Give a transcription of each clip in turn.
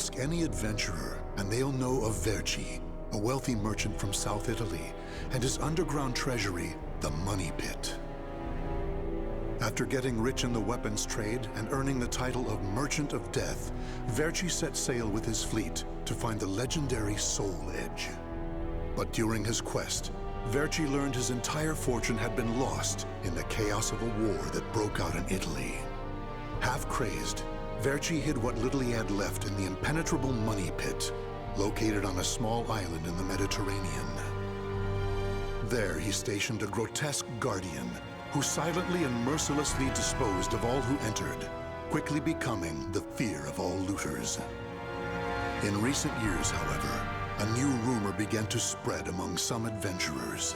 Ask any adventurer, and they'll know of Verci, a wealthy merchant from South Italy, and his underground treasury, the Money Pit. After getting rich in the weapons trade and earning the title of Merchant of Death, Verci set sail with his fleet to find the legendary Soul Edge. But during his quest, Verci learned his entire fortune had been lost in the chaos of a war that broke out in Italy. Half crazed, Verci hid what little he had left in the impenetrable Money Pit, located on a small island in the Mediterranean. There he stationed a grotesque guardian who silently and mercilessly disposed of all who entered, quickly becoming the fear of all looters. In recent years, however, a new rumor began to spread among some adventurers.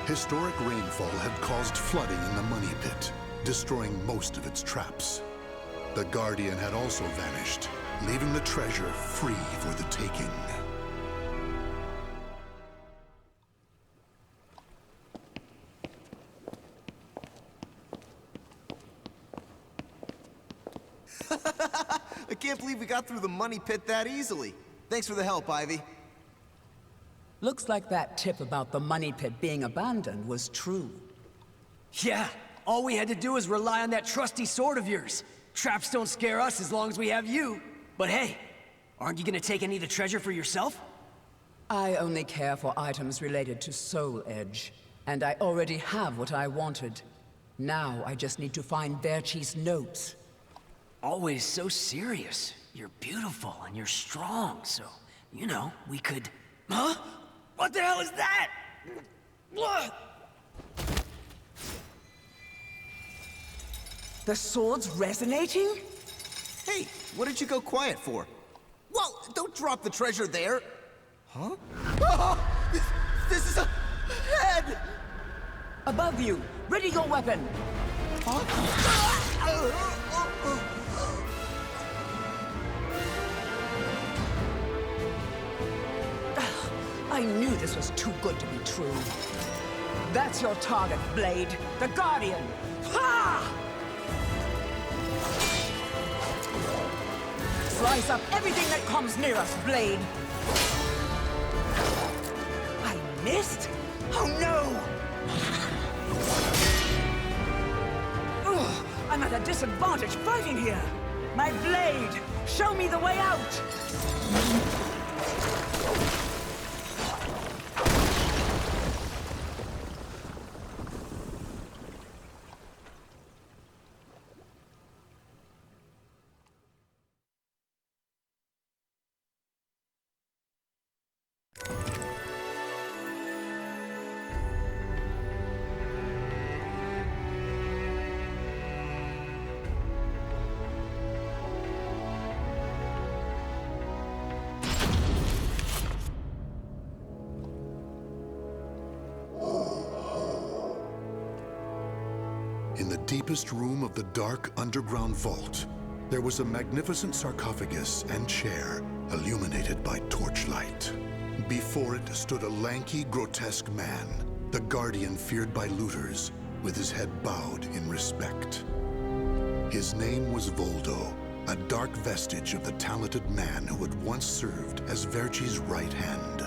Historic rainfall had caused flooding in the Money Pit, destroying most of its traps. The Guardian had also vanished, leaving the treasure free for the taking. I can't believe we got through the Money Pit that easily. Thanks for the help, Ivy. Looks like that tip about the Money Pit being abandoned was true. Yeah, all we had to do was rely on that trusty sword of yours. Traps don't scare us as long as we have you. But hey, aren't you gonna take any of the treasure for yourself? I only care for items related to Soul Edge, and I already have what I wanted. Now I just need to find Verci's notes. Always so serious. You're beautiful and you're strong, so, you know, we could... Huh? What the hell is that? What? The sword's resonating? Hey, what did you go quiet for? Whoa, don't drop the treasure there! Huh? Oh, this is a head! Above you! Ready your weapon! Huh? I knew this was too good to be true. That's your target, Blade. The Guardian! Ha! Slice up everything that comes near us, Blade! I missed? Oh no! Ugh, I'm at a disadvantage fighting here! My blade! Show me the way out! In the deepest room of the dark underground vault, there was a magnificent sarcophagus and chair illuminated by torchlight. Before it stood a lanky, grotesque man, the Guardian feared by looters, with his head bowed in respect. His name was Voldo, a dark vestige of the talented man who had once served as Verci's right hand.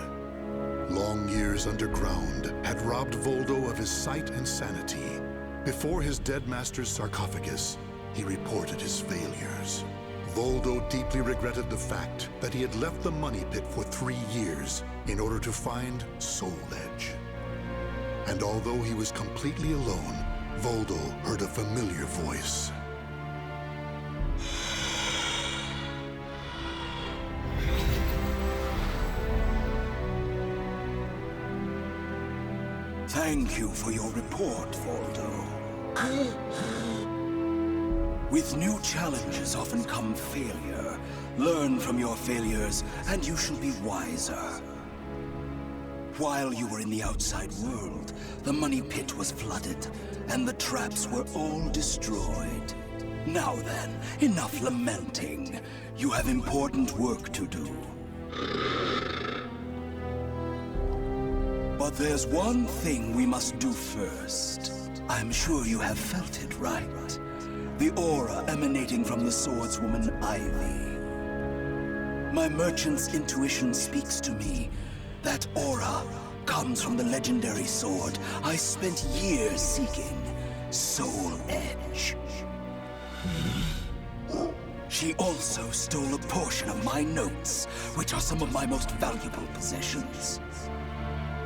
Long years underground had robbed Voldo of his sight and sanity. Before his dead master's sarcophagus, he reported his failures. Voldo deeply regretted the fact that he had left the Money Pit for 3 years in order to find Soul Edge. And although he was completely alone, Voldo heard a familiar voice. Thank you for your report, Voldo. With new challenges often come failure. Learn from your failures, and you shall be wiser. While you were in the outside world, the Money Pit was flooded, and the traps were all destroyed. Now then, enough lamenting. You have important work to do. But there's one thing we must do first. I'm sure you have felt it, right? The aura emanating from the swordswoman Ivy. My merchant's intuition speaks to me. That aura comes from the legendary sword I spent years seeking, Soul Edge. She also stole a portion of my notes, which are some of my most valuable possessions.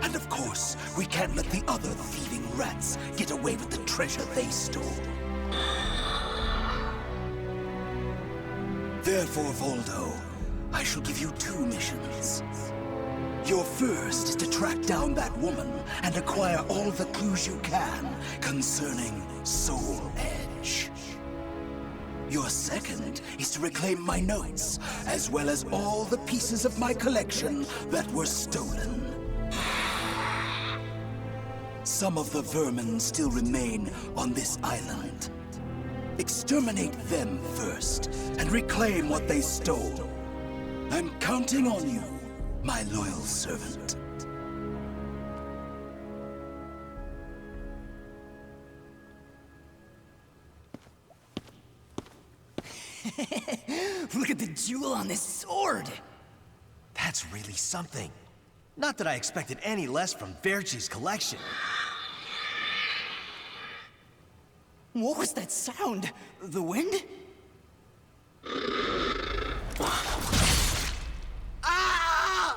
And of course, we can't let the other thieving rats get away with the treasure they stole. Therefore, Voldo, I shall give you 2 missions. Your first is to track down that woman and acquire all the clues you can concerning Soul Edge. Your second is to reclaim my notes, as well as all the pieces of my collection that were stolen. Some of the vermin still remain on this island. Exterminate them first, and reclaim what they stole. I'm counting on you, my loyal servant. Look at the jewel on this sword! That's really something. Not that I expected any less from Verci's collection. What was that sound? The wind? Ah!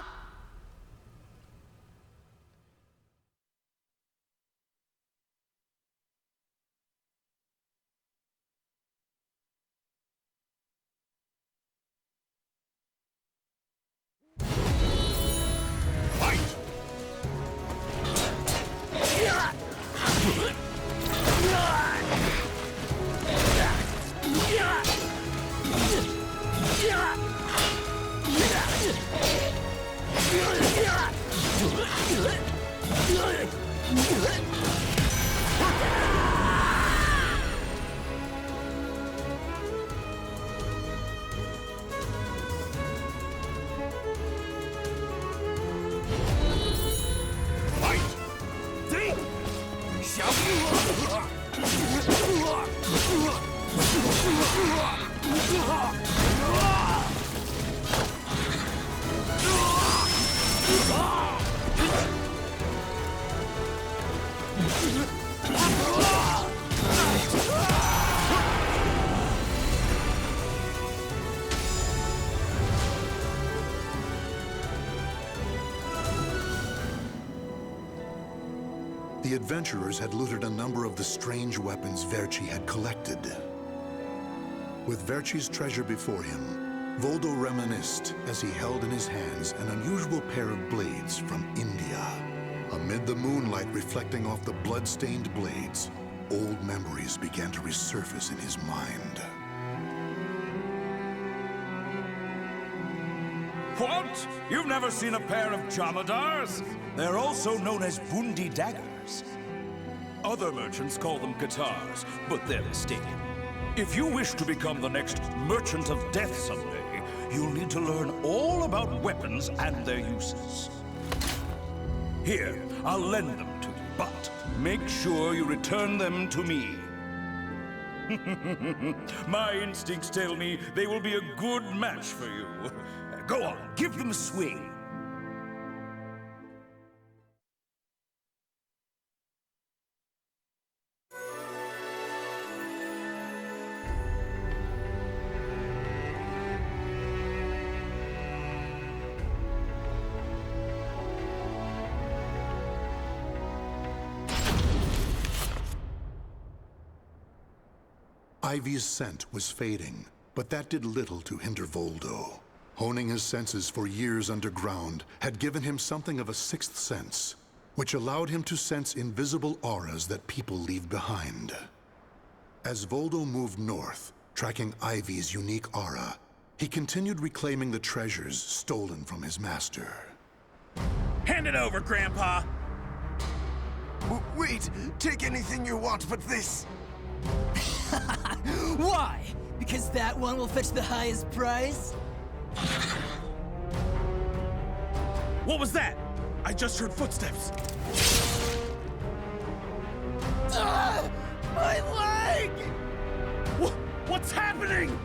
The adventurers had looted a number of the strange weapons Verci had collected. With Verci's treasure before him, Voldo reminisced as he held in his hands an unusual pair of blades from India. Amid the moonlight reflecting off the blood-stained blades, old memories began to resurface in his mind. What? You've never seen a pair of Jamadars? They're also known as Bundi daggers. Other merchants call them guitars, but they're mistaken. If you wish to become the next Merchant of Death someday, you'll need to learn all about weapons and their uses. Here, I'll lend them to you, but make sure you return them to me. My instincts tell me they will be a good match for you. Go on, give them a swing. Ivy's scent was fading, but that did little to hinder Voldo. Honing his senses for years underground had given him something of a sixth sense, which allowed him to sense invisible auras that people leave behind. As Voldo moved north, tracking Ivy's unique aura, he continued reclaiming the treasures stolen from his master. Hand it over, Grandpa! Wait, take anything you want but this. Why? Because that one will fetch the highest price? What was that? I just heard footsteps. My leg! What's happening?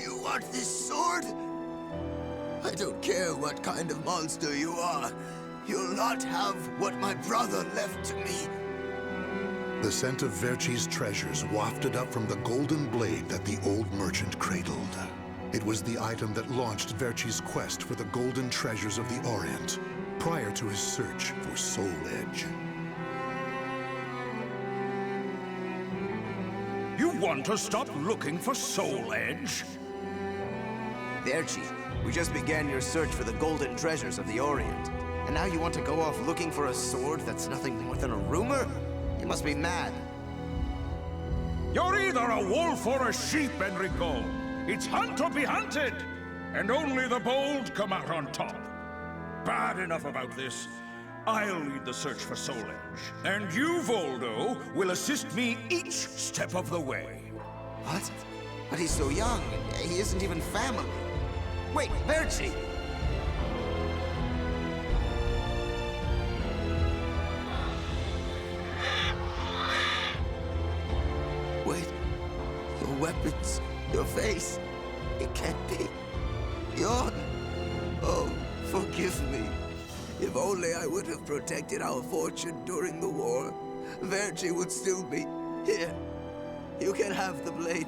You want this sword? I don't care what kind of monster you are. You'll not have what my brother left to me. The scent of Verci's treasures wafted up from the golden blade that the old merchant cradled. It was the item that launched Verci's quest for the golden treasures of the Orient, prior to his search for Soul Edge. You want to stop looking for Soul Edge? Verci, we just began your search for the golden treasures of the Orient. And now you want to go off looking for a sword that's nothing more than a rumor? You must be mad. You're either a wolf or a sheep, Enrico. It's hunt or be hunted. And only the bold come out on top. Bad enough about this. I'll lead the search for Soul Edge. And you, Voldo, will assist me each step of the way. What? But he's so young. He isn't even family. Wait, Verci! Wait. Your weapons, your face. It can't be. You're... Oh, forgive me. If only I would have protected our fortune during the war, Verci would still be here. You can have the blade.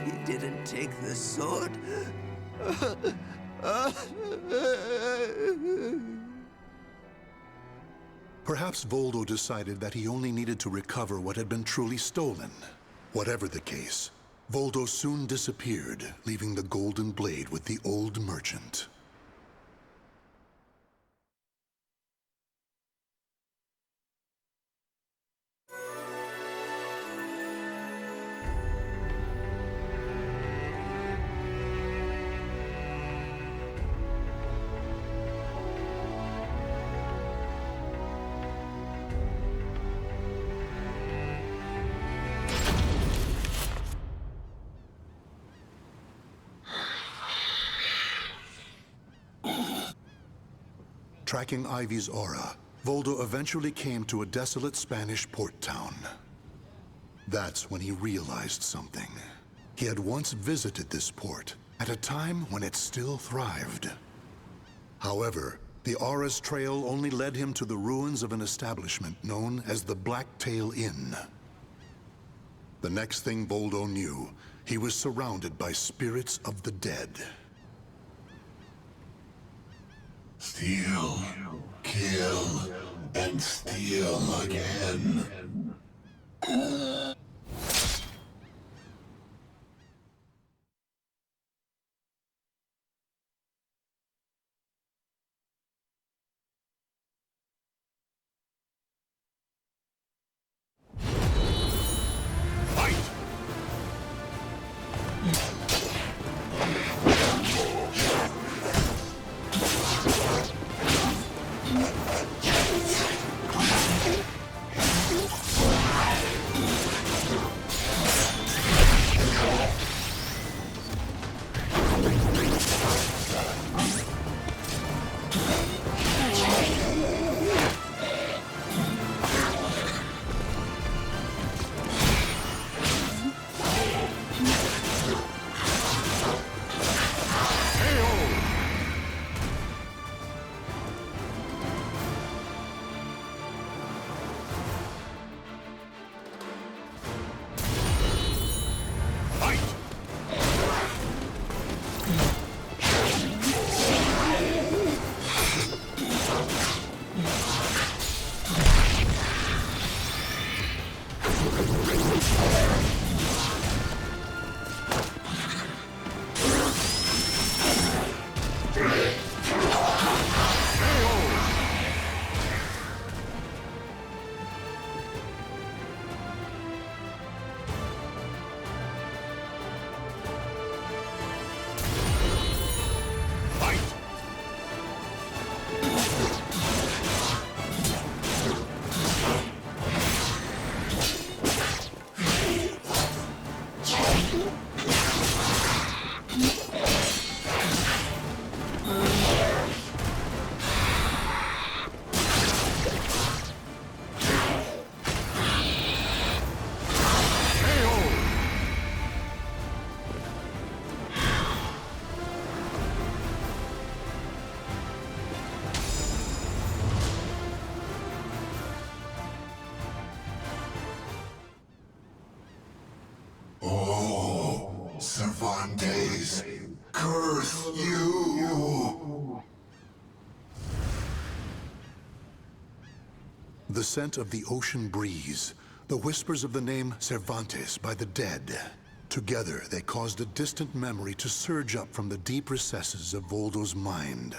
He didn't take the sword. Perhaps Voldo decided that he only needed to recover what had been truly stolen. Whatever the case, Voldo soon disappeared, leaving the golden blade with the old merchant. Tracking Ivy's aura, Voldo eventually came to a desolate Spanish port town. That's when he realized something. He had once visited this port, at a time when it still thrived. However, the aura's trail only led him to the ruins of an establishment known as the Blacktail Inn. The next thing Voldo knew, he was surrounded by spirits of the dead. Steal, kill, and steal again. Cervantes, curse you! The scent of the ocean breeze, the whispers of the name Cervantes by the dead. Together, they caused a distant memory to surge up from the deep recesses of Voldo's mind.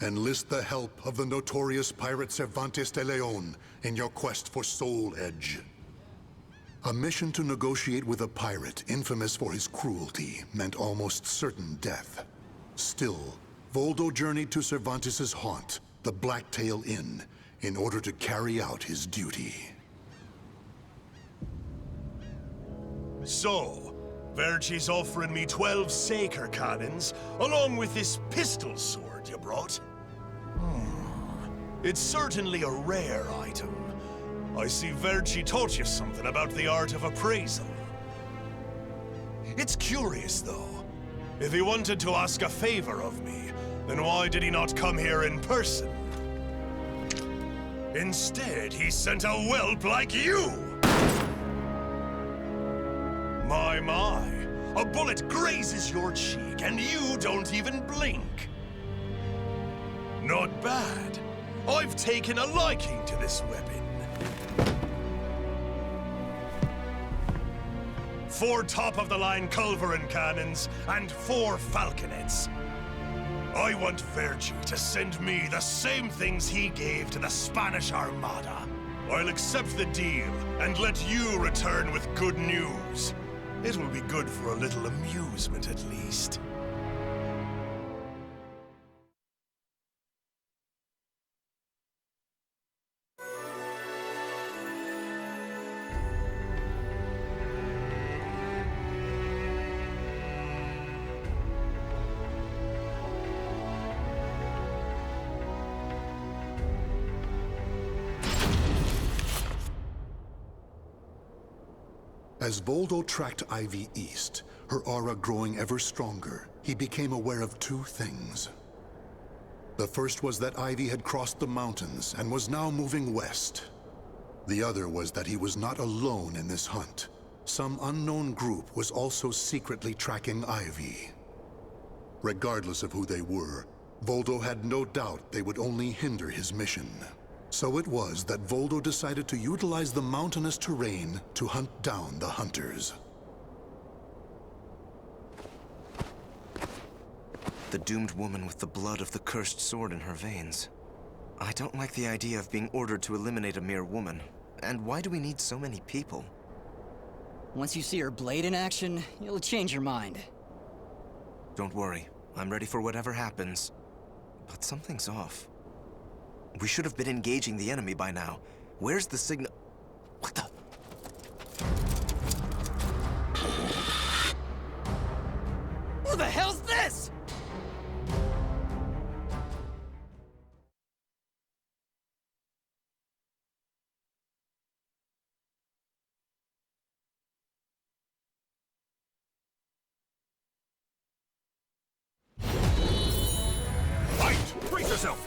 Enlist the help of the notorious pirate Cervantes de Leon in your quest for Soul Edge. A mission to negotiate with a pirate infamous for his cruelty meant almost certain death. Still, Voldo journeyed to Cervantes' haunt, the Blacktail Inn, in order to carry out his duty. So, Verci's offering me 12 Saker cannons, along with this pistol sword you brought. It's certainly a rare item. I see Verci taught you something about the art of appraisal. It's curious, though. If he wanted to ask a favor of me, then why did he not come here in person? Instead, he sent a whelp like you! My, a bullet grazes your cheek and you don't even blink. Not bad. I've taken a liking to this weapon. 4 top-of-the-line culverin cannons and 4 falconets. I want Verci to send me the same things he gave to the Spanish Armada. I'll accept the deal and let you return with good news. It will be good for a little amusement, at least. As Voldo tracked Ivy east, her aura growing ever stronger, he became aware of 2 things. The first was that Ivy had crossed the mountains and was now moving west. The other was that he was not alone in this hunt. Some unknown group was also secretly tracking Ivy. Regardless of who they were, Voldo had no doubt they would only hinder his mission. So it was that Voldo decided to utilize the mountainous terrain to hunt down the hunters. The doomed woman with the blood of the cursed sword in her veins. I don't like the idea of being ordered to eliminate a mere woman. And why do we need so many people? Once you see her blade in action, you'll change your mind. Don't worry. I'm ready for whatever happens. But something's off. We should have been engaging the enemy by now. Where's the signal? What the? Who the hell's this? Fight! Brace yourself!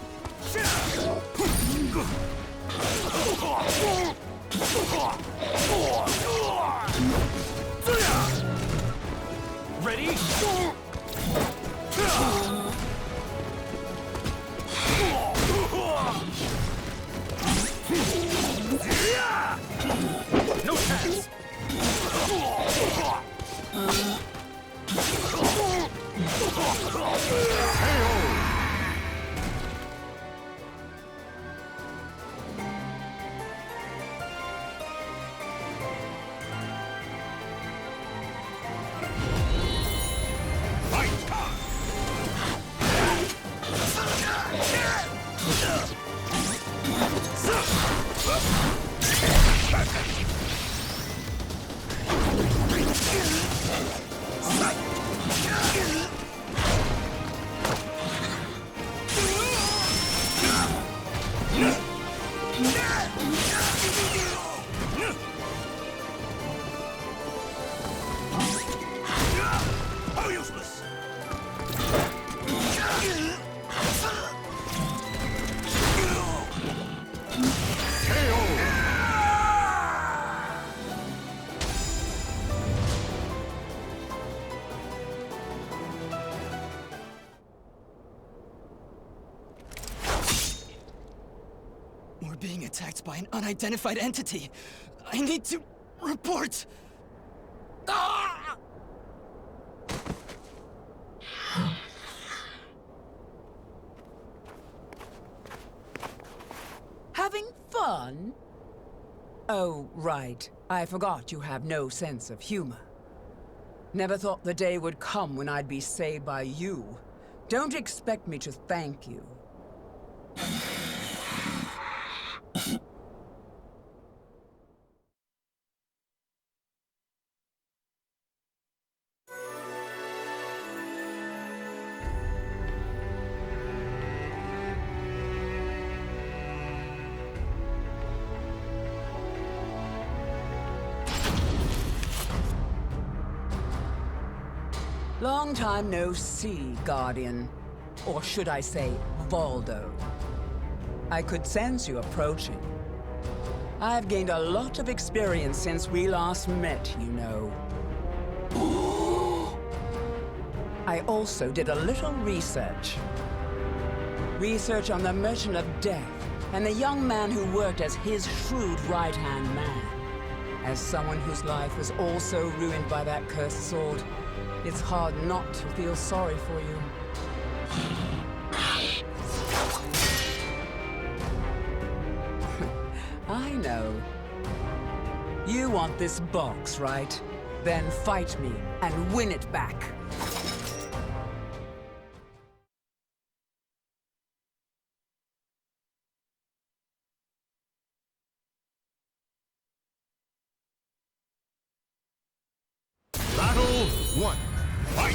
We're being attacked by an unidentified entity. I need to report. Ah! Having fun? Oh, right. I forgot you have no sense of humor. Never thought the day would come when I'd be saved by you. Don't expect me to thank you. Long time no see, Guardian. Or should I say, Voldo. I could sense you approaching. I've gained a lot of experience since we last met, you know. I also did a little research. Research on the Merchant of Death and the young man who worked as his shrewd right-hand man. As someone whose life was also ruined by that cursed sword, it's hard not to feel sorry for you. I know. You want this box, right? Then fight me and win it back. Battle 1. Fight!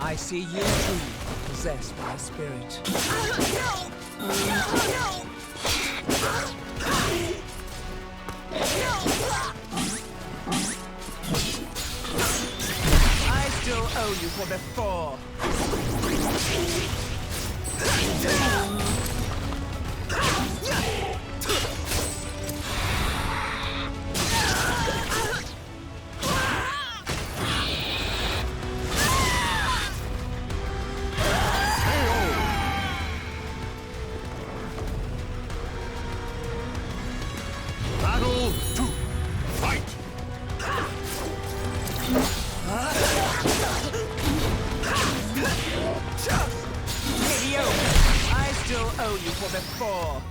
I see you too, possessed by a spirit. I still owe you for before. Battle 2. Fight! Mediocre. I still owe you for before.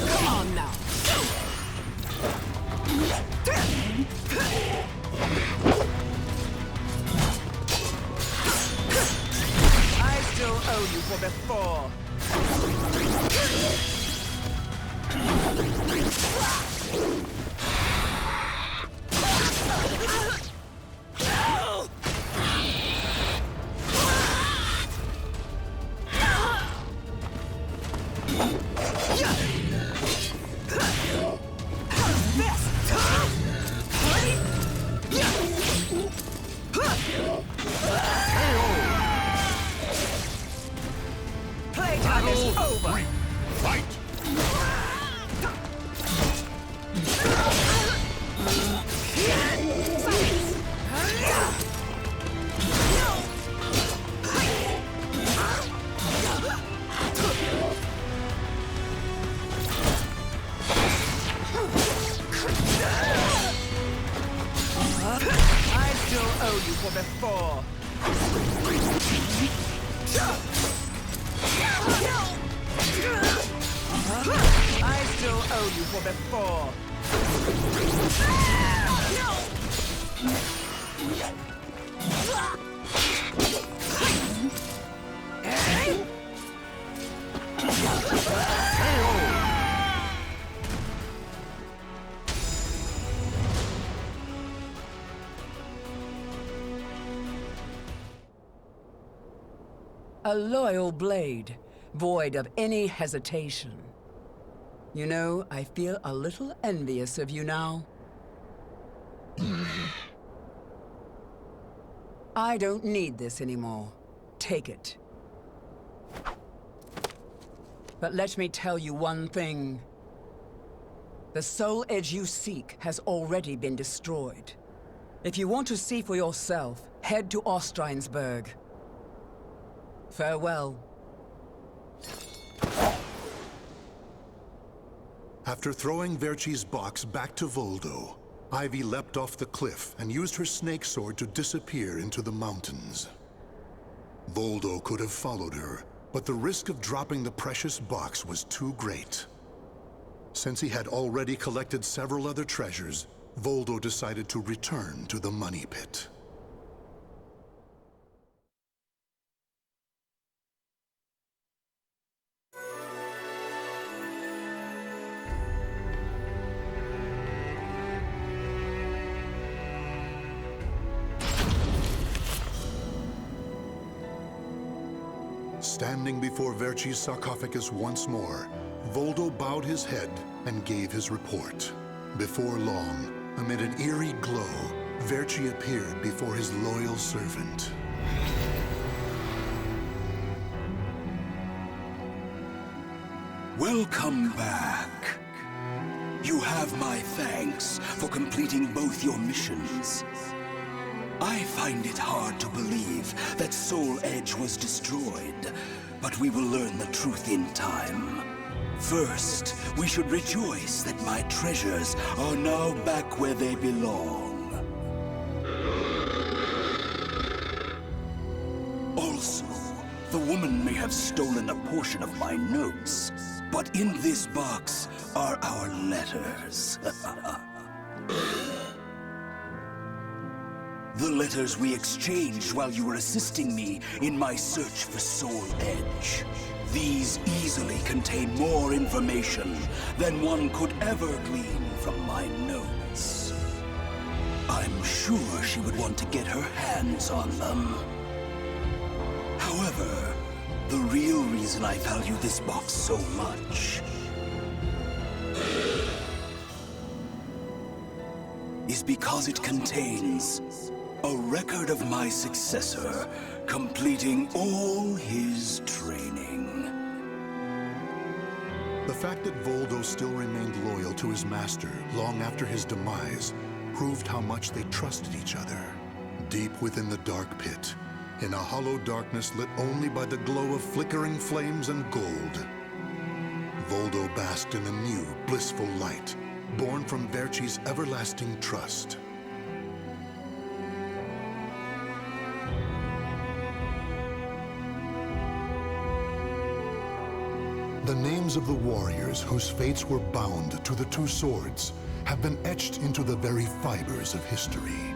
Come on now. I still owe you for before. Play owe you for before. I still owe you for before. A loyal blade, void of any hesitation. You know, I feel a little envious of you now. I don't need this anymore. Take it. But let me tell you one thing. The soul edge you seek has already been destroyed. If you want to see for yourself, head to Ostreinsburg. Farewell. After throwing Verci's box back to Voldo, Ivy leapt off the cliff and used her snake sword to disappear into the mountains. Voldo could have followed her, but the risk of dropping the precious box was too great. Since he had already collected several other treasures, Voldo decided to return to the money pit. Standing before Verci's sarcophagus once more, Voldo bowed his head and gave his report. Before long, amid an eerie glow, Verci appeared before his loyal servant. Welcome back. You have my thanks for completing both your missions. I find it hard to believe that Soul Edge was destroyed, but we will learn the truth in time. First, we should rejoice that my treasures are now back where they belong. Also, the woman may have stolen a portion of my notes, but in this box are our letters. The letters we exchanged while you were assisting me in my search for Soul Edge. These easily contain more information than one could ever glean from my notes. I'm sure she would want to get her hands on them. However, the real reason I value this box so much is because it contains a record of my successor completing all his training. The fact that Voldo still remained loyal to his master long after his demise proved how much they trusted each other. Deep within the dark pit, in a hollow darkness lit only by the glow of flickering flames and gold, Voldo basked in a new, blissful light, born from Verci's everlasting trust. The names of the warriors whose fates were bound to the two swords have been etched into the very fibers of history.